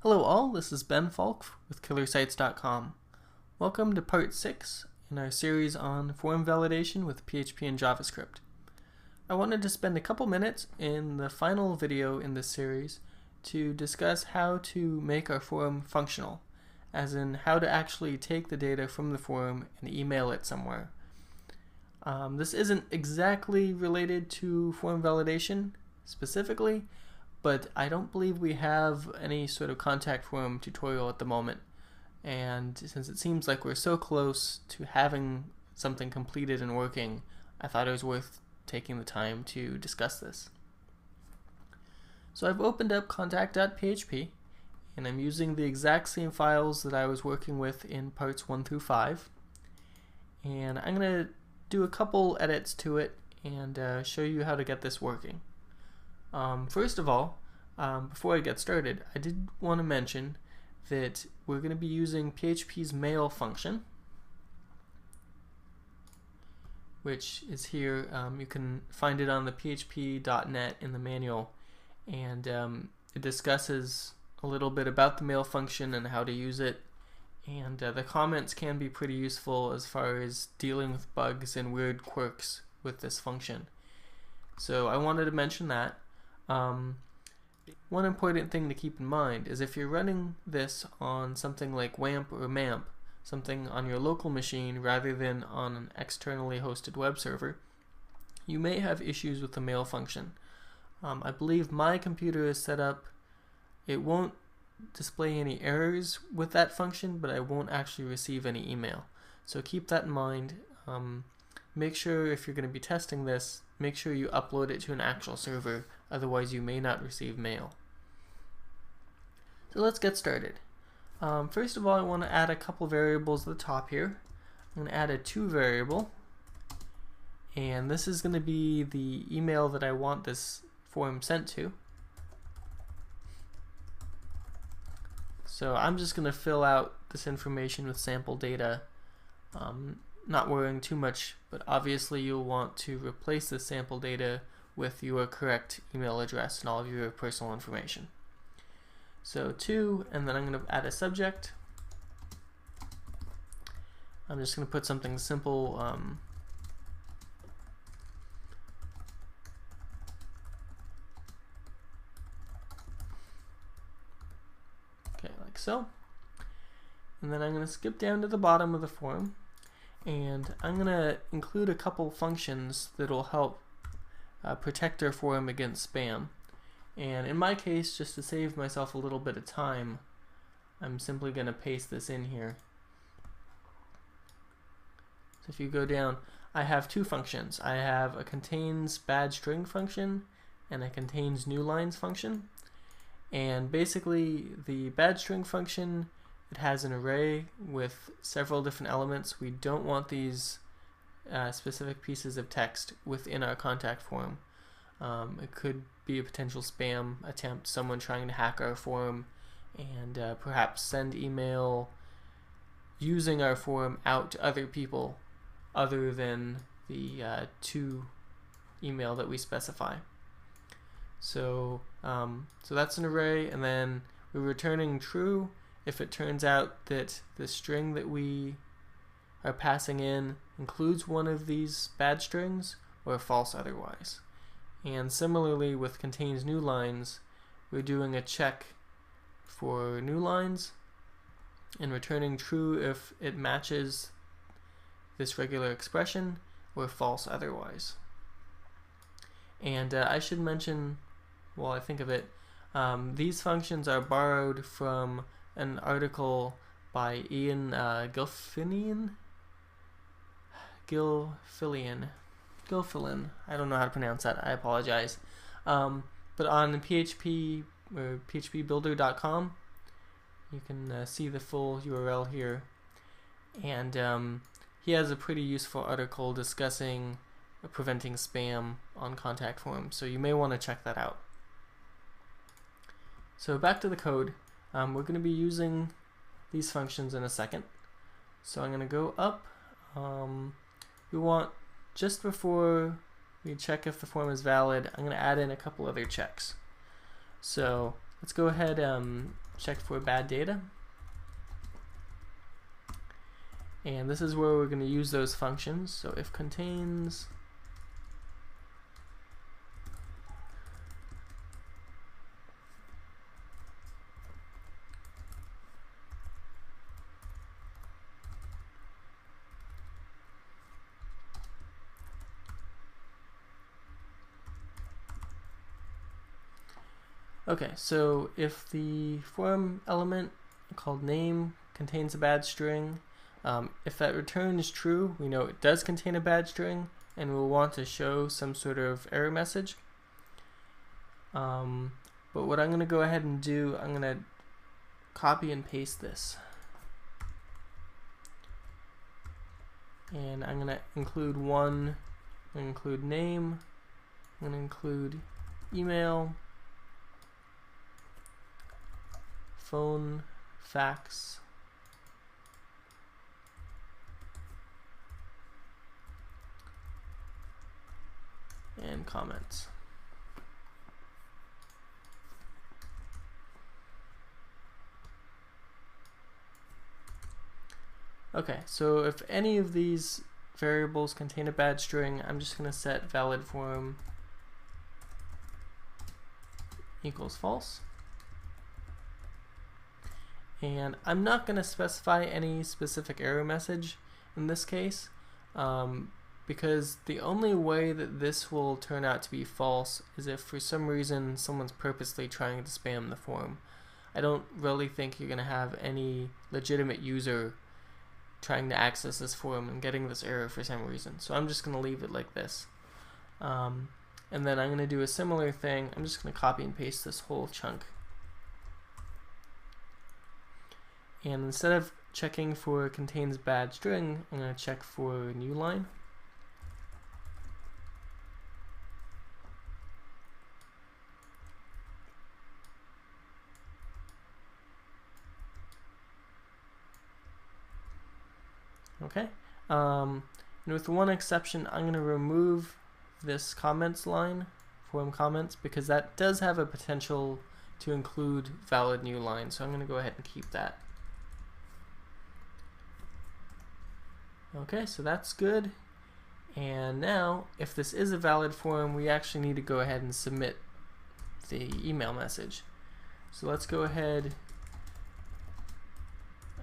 Hello all, this is Ben Falk with KillerSites.com. Welcome to part 6 in our series on form validation with PHP and JavaScript. I wanted to spend a couple minutes in the final video in this series to discuss how to make our form functional, as in how to actually take the data from the form and email it somewhere. This isn't exactly related to form validation specifically, but I don't believe we have any sort of contact form tutorial at the moment. And since it seems like we're so close to having something completed and working, I thought it was worth taking the time to discuss this. So I've opened up contact.php, and I'm using the exact same files that I was working with in parts 1 through 5. And I'm going to do a couple edits to it and show you how to get this working. First of all, before I get started, I did want to mention that we're going to be using PHP's mail function, which is here. You can find it on the php.net in the manual, and it discusses a little bit about the mail function and how to use it, and the comments can be pretty useful as far as dealing with bugs and weird quirks with this function. So I wanted to mention that. One important thing to keep in mind is if you're running this on something like WAMP or MAMP, something on your local machine rather than on an externally hosted web server, you may have issues with the mail function. I believe my computer is set up, it won't display any errors with that function, but I won't actually receive any email. So keep that in mind. Make sure if you're going to be testing this, make sure you upload it to an actual server, otherwise you may not receive mail. So let's get started. First of all, I want to add a couple variables at the top here. I'm going to add a to variable, and this is going to be the email that I want this form sent to. So I'm just going to fill out this information with sample data, not worrying too much, but obviously you'll want to replace the sample data with your correct email address and all of your personal information. So to, and then I'm going to add a subject. I'm just going to put something simple. Okay, like so. And then I'm going to skip down to the bottom of the form, and I'm going to include a couple functions that will help protect our form against spam. And in my case, just to save myself a little bit of time, I'm simply going to paste this in here. So if you go down, I have two functions. I have a contains bad string function and a contains new lines function. And basically the bad string function, it has an array with several different elements. We don't want these specific pieces of text within our contact form. It could be a potential spam attempt, someone trying to hack our form and perhaps send email using our form out to other people other than the to email that we specify. So that's an array, and then we're returning true if it turns out that the string that we are passing in includes one of these bad strings, or false otherwise. And similarly with contains new lines, we're doing a check for new lines and returning true if it matches this regular expression, or false otherwise. And I should mention, while I think of it, these functions are borrowed from an article by Ian Gilfillian. I don't know how to pronounce that. I apologize. But on PHP or phpbuilder.com, you can see the full URL here. And he has a pretty useful article discussing preventing spam on contact forms, so you may want to check that out. So back to the code. We're going to be using these functions in a second. So I'm going to go up. We want, just before we check if the form is valid, I'm going to add in a couple other checks. So let's go ahead check for bad data. And this is where we're going to use those functions. So if contains okay, so if the form element called name contains a bad string, if that returns true, we know it does contain a bad string, and we'll want to show some sort of error message. But what I'm going to go ahead and do, I'm going to copy and paste this. And I'm going to include one, I'm going to include name, I'm going to include email, phone, fax, and comments. Okay, so if any of these variables contain a bad string, I'm just going to set valid form equals false. And I'm not going to specify any specific error message in this case, because the only way that this will turn out to be false is if for some reason someone's purposely trying to spam the form. I don't really think you're going to have any legitimate user trying to access this form and getting this error for some reason. So I'm just going to leave it like this. And then I'm going to do a similar thing. I'm just going to copy and paste this whole chunk. And instead of checking for contains bad string, I'm going to check for new line. Okay, and with one exception, I'm going to remove this comments line, form comments, because that does have a potential to include valid new line. So I'm going to go ahead and keep that. Okay, so that's good. And now, if this is a valid form, we actually need to go ahead and submit the email message. So let's go ahead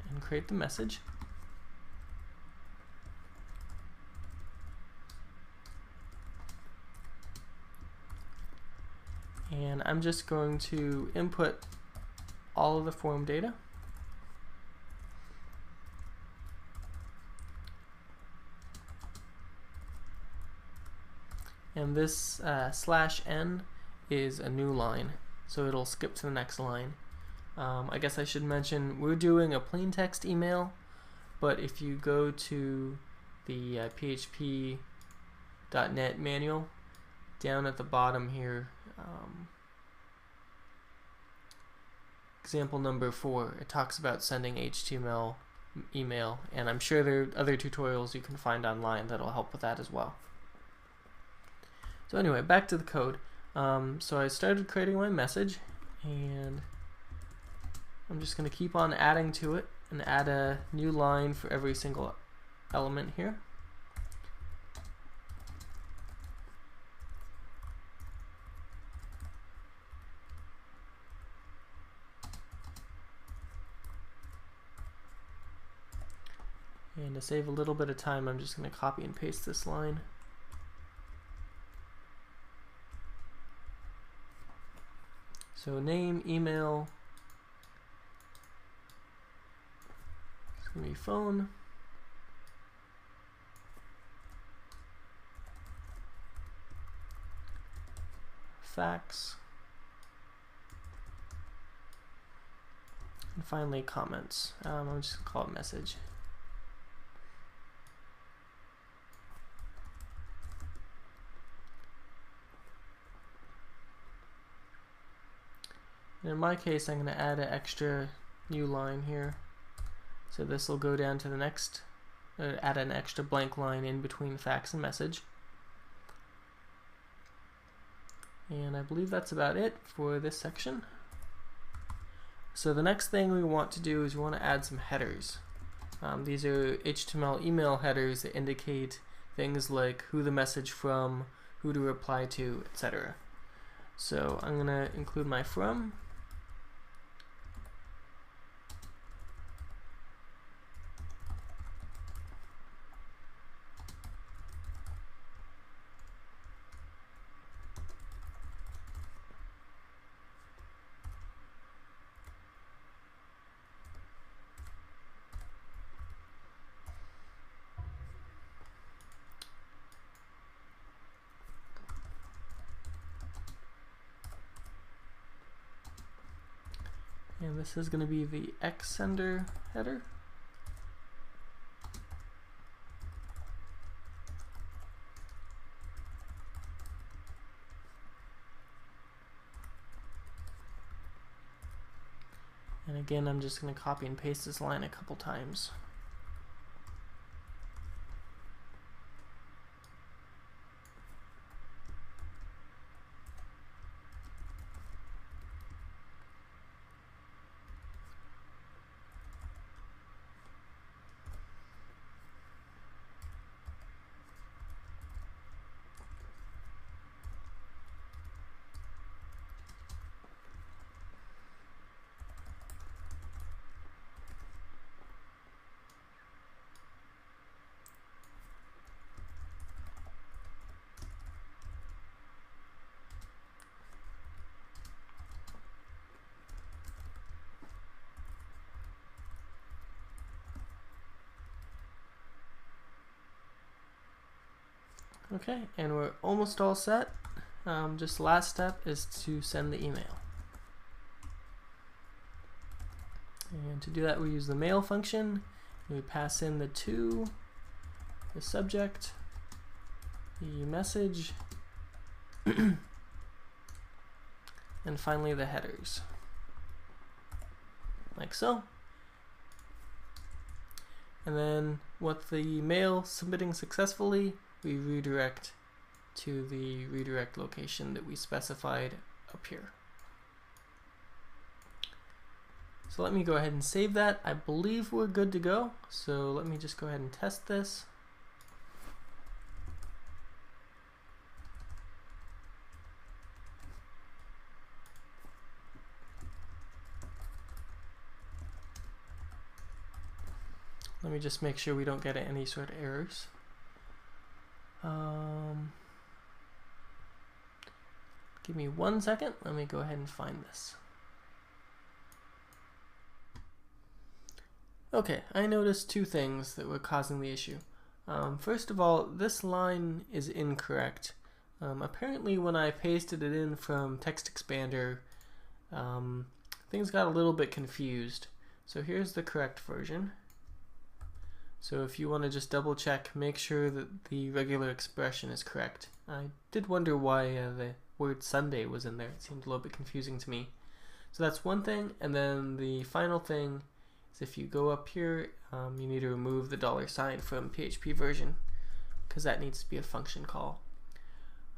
and create the message. And I'm just going to input all of the form data. And this /n is a new line, so it'll skip to the next line. I guess I should mention we're doing a plain text email, but if you go to the PHP.NET manual, down at the bottom here, example number 4, it talks about sending HTML email, and I'm sure there are other tutorials you can find online that'll help with that as well. So anyway, back to the code. So I started creating my message, and I'm just going to keep on adding to it and add a new line for every single element here. And to save a little bit of time, I'm just going to copy and paste this line. So name, email, it's going to be phone, fax, and finally comments. I'm just going to call it message. In my case, I'm going to add an extra new line here. So this will go down to the next, add an extra blank line in between fax and message. And I believe that's about it for this section. So the next thing we want to do is we want to add some headers. These are HTML email headers that indicate things like who the message from, who to reply to, etc. So I'm going to include my from. And this is going to be the xSender header. And again, I'm just going to copy and paste this line a couple times. Okay, and we're almost all set. Just last step is to send the email. And to do that, we use the mail function. We pass in the to, the subject, the message, and finally the headers, like so. And then with the mail submitting successfully, we redirect to the redirect location that we specified up here. So let me go ahead and save that. I believe we're good to go. So let me just go ahead and test this. Let me just make sure we don't get any sort of errors. Give me 1 second. Let me go ahead and find this. Okay, I noticed two things that were causing the issue. First of all, this line is incorrect. Apparently when I pasted it in from TextExpander, things got a little bit confused. So here's the correct version. So if you want to just double check, make sure that the regular expression is correct. I did wonder why the word Sunday was in there. It seemed a little bit confusing to me. So that's one thing, and then the final thing is if you go up here, you need to remove the $sign from PHP version, because that needs to be a function call.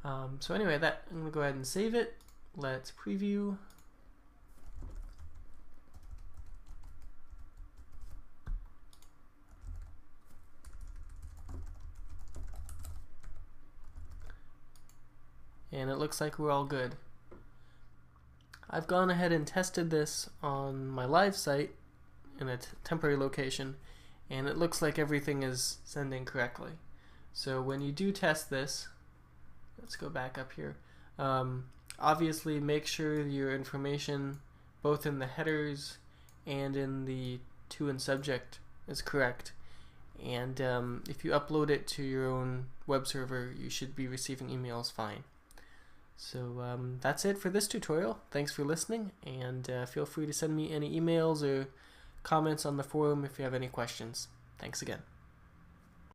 So anyway, I'm going to go ahead and save it. Let's preview. And it looks like we're all good. I've gone ahead and tested this on my live site in a temporary location, and it looks like everything is sending correctly. So when you do test this, let's go back up here. Obviously make sure your information both in the headers and in the to and subject is correct. And if you upload it to your own web server, you should be receiving emails fine. So that's it for this tutorial. Thanks for listening, and feel free to send me any emails or comments on the forum if you have any questions. Thanks again.